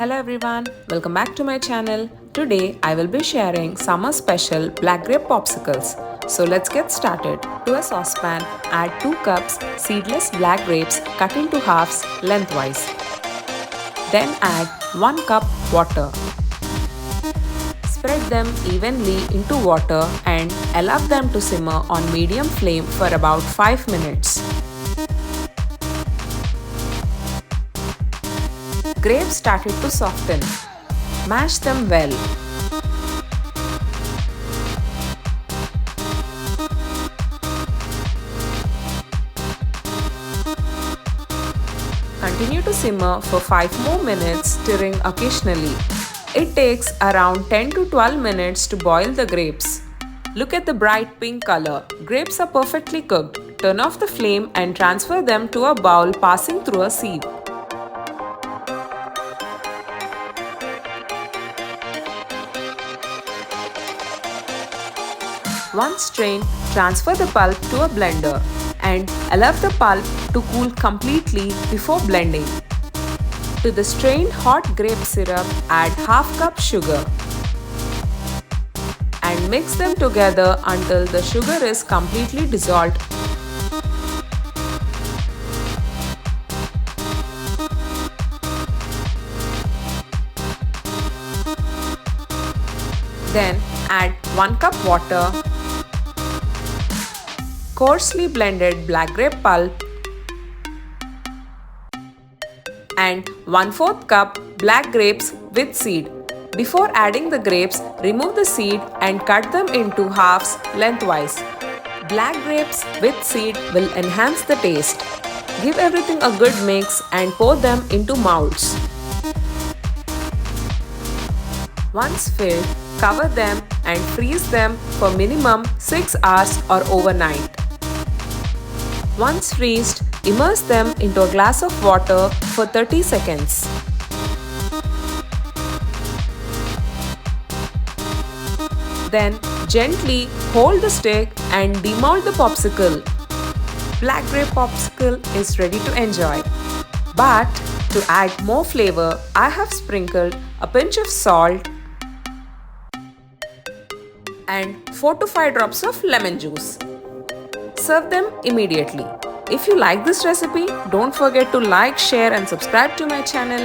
Hello everyone, welcome back to my channel. Today I will be sharing summer special black grape popsicles. So let's get started. To a saucepan, add 2 cups seedless black grapes cut into halves lengthwise. Then add 1 cup water. Spread them evenly into water and allow them to simmer on medium flame for about 5 minutes. Grapes started to soften. Mash them well. Continue to simmer for 5 more minutes, stirring occasionally. It takes around 10 to 12 minutes to boil the grapes. Look at the bright pink color. Grapes are perfectly cooked. Turn off the flame and transfer them to a bowl passing through a sieve. Once strained, transfer the pulp to a blender and allow the pulp to cool completely before blending. To the strained hot grape syrup, add half cup sugar and mix them together until the sugar is completely dissolved. Then add 1 cup water, coarsely blended black grape pulp and 1/4 cup black grapes with seed. Before adding the grapes, remove the seed and cut them into halves lengthwise. Black grapes with seed will enhance the taste. Give everything a good mix and pour them into molds. Once filled, cover them and freeze them for minimum 6 hours or overnight. Once freezed, immerse them into a glass of water for 30 seconds. Then gently hold the stick and demold the popsicle. Black grape popsicle is ready to enjoy. But to add more flavor, I have sprinkled a pinch of salt and 4 to 5 drops of lemon juice. Serve them immediately. If you like this recipe, don't forget to like, share and subscribe to my channel.